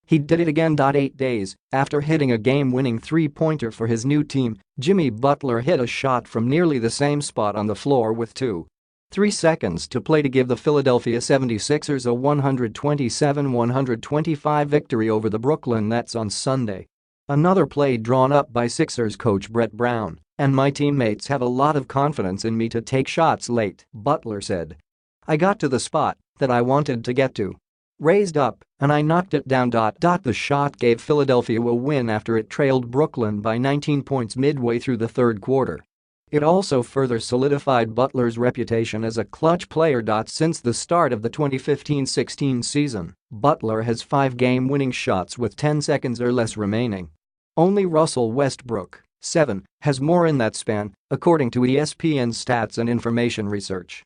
He did it again. 8 days after hitting a game-winning three-pointer for his new team, Jimmy Butler hit a shot from nearly the same spot on the floor with 2.3 seconds to play to give the Philadelphia 76ers a 127-125 victory over the Brooklyn Nets on Sunday. Another play drawn up by Sixers coach Brett Brown, "And my teammates have a lot of confidence in me to take shots late," Butler said. "I got to the spot that I wanted to get to. Raised up, and I knocked it down." The shot gave Philadelphia a win after it trailed Brooklyn by 19 points midway through the third quarter. It also further solidified Butler's reputation as a clutch player. Since the start of the 2015-16 season, Butler has 5 game-winning shots with 10 seconds or less remaining. Only Russell Westbrook, 7, has more in that span, according to ESPN Stats and Information research.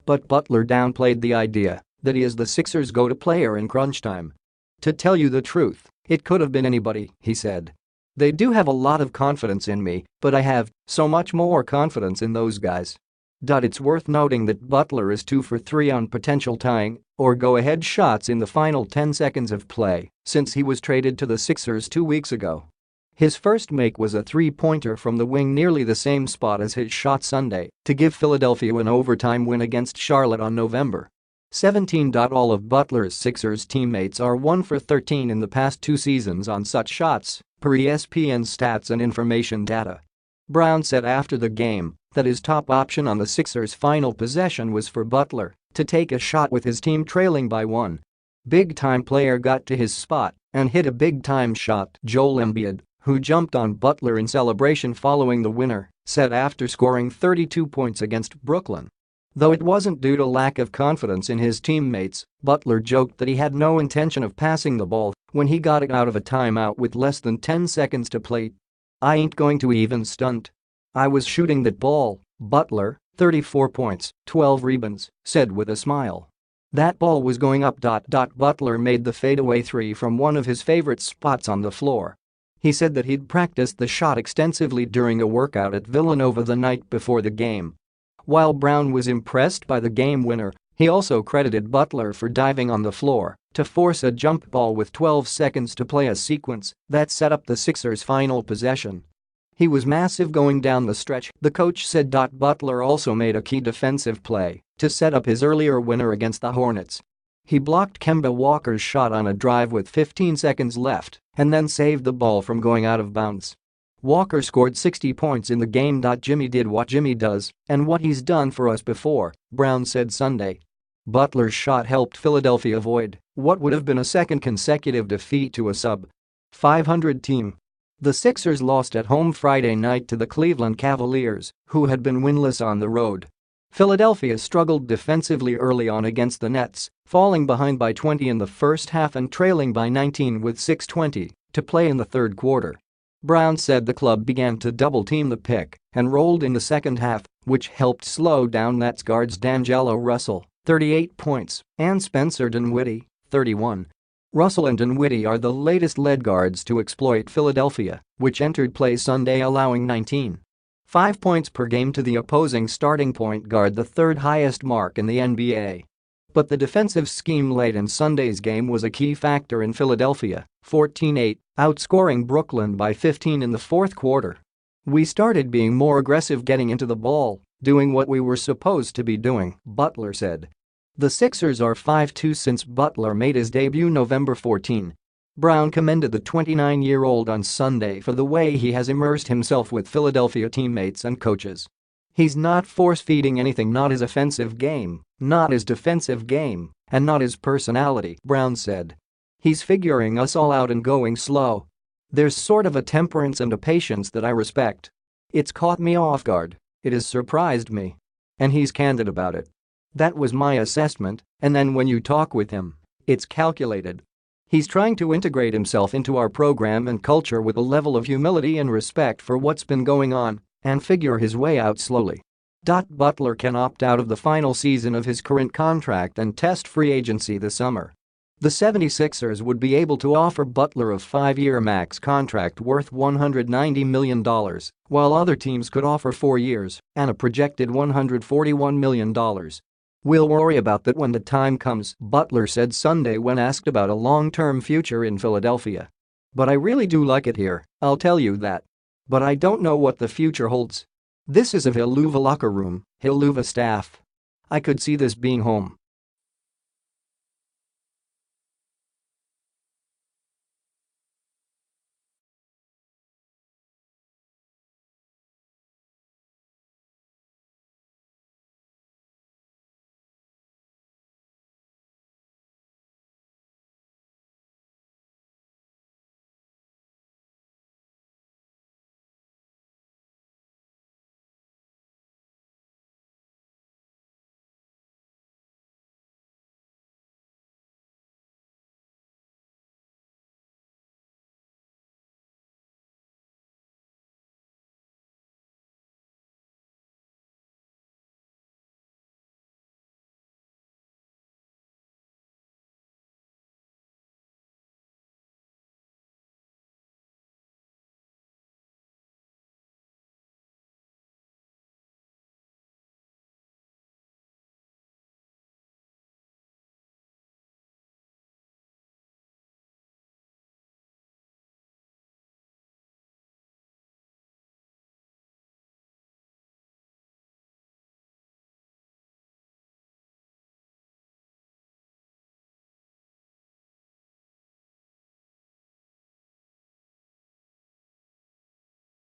But Butler downplayed the idea that he is the Sixers' go-to player in crunch time. "To tell you the truth, it could have been anybody," he said. "They do have a lot of confidence in me, but I have so much more confidence in those guys." It's worth noting that Butler is 2 for 3 on potential tying or go-ahead shots in the final 10 seconds of play since he was traded to the Sixers 2 weeks ago. His first make was a three-pointer from the wing nearly the same spot as his shot Sunday to give Philadelphia an overtime win against Charlotte on November 17. All of Butler's Sixers teammates are 1 for 13 in the past 2 seasons on such shots, per ESPN Stats and Information data. Brown said after the game that his top option on the Sixers' final possession was for Butler to take a shot with his team trailing by 1. Big-time player got to his spot and hit a big-time shot. Joel Embiid, who jumped on Butler in celebration following the winner, said after scoring 32 points against Brooklyn. Though it wasn't due to lack of confidence in his teammates, Butler joked that he had no intention of passing the ball when he got it out of a timeout with less than 10 seconds to play. "I ain't going to even stunt. I was shooting that ball," Butler, 34 points, 12 rebounds, said with a smile. "That ball was going up." Butler made the fadeaway three from one of his favorite spots on the floor. He said that he'd practiced the shot extensively during a workout at Villanova the night before the game. While Brown was impressed by the game winner, he also credited Butler for diving on the floor to force a jump ball with 12 seconds to play, a sequence that set up the Sixers' final possession. "He was massive going down the stretch," the coach said. Butler also made a key defensive play to set up his earlier winner against the Hornets. He blocked Kemba Walker's shot on a drive with 15 seconds left and then saved the ball from going out of bounds. Walker scored 60 points in the game. "Jimmy did what Jimmy does and what he's done for us before," Brown said Sunday. Butler's shot helped Philadelphia avoid what would have been a second consecutive defeat to a sub-500 team. The Sixers lost at home Friday night to the Cleveland Cavaliers, who had been winless on the road. Philadelphia struggled defensively early on against the Nets, falling behind by 20 in the first half and trailing by 19 with 6:20 to play in the third quarter. Brown said the club began to double-team the pick and rolled in the second half, which helped slow down Nets guards D'Angelo Russell, 38 points, and Spencer Dinwiddie, 31. Russell and Dinwiddie are the latest lead guards to exploit Philadelphia, which entered play Sunday allowing 19.5 points per game to the opposing starting point guard, the third highest mark in the NBA. But the defensive scheme late in Sunday's game was a key factor in Philadelphia, 14-8, outscoring Brooklyn by 15 in the fourth quarter. "We started being more aggressive getting into the ball, doing what we were supposed to be doing," Butler said. The Sixers are 5-2 since Butler made his debut November 14. Brown commended the 29-year-old on Sunday for the way he has immersed himself with Philadelphia teammates and coaches. "He's not force-feeding anything, not his offensive game, not his defensive game, and not his personality," Brown said. "He's figuring us all out and going slow. There's sort of a temperance and a patience that I respect. It's caught me off guard, it has surprised me. And he's candid about it. That was my assessment, and then when you talk with him, it's calculated. He's trying to integrate himself into our program and culture with a level of humility and respect for what's been going on and figure his way out slowly." Butler can opt out of the final season of his current contract and test free agency this summer. The 76ers would be able to offer Butler a 5-year max contract worth $190 million, while other teams could offer 4 years and a projected $141 million. "We'll worry about that when the time comes," Butler said Sunday when asked about a long-term future in Philadelphia. "But I really do like it here, I'll tell you that. But I don't know what the future holds. This is a Villuva locker room, Villuva staff. I could see this being home."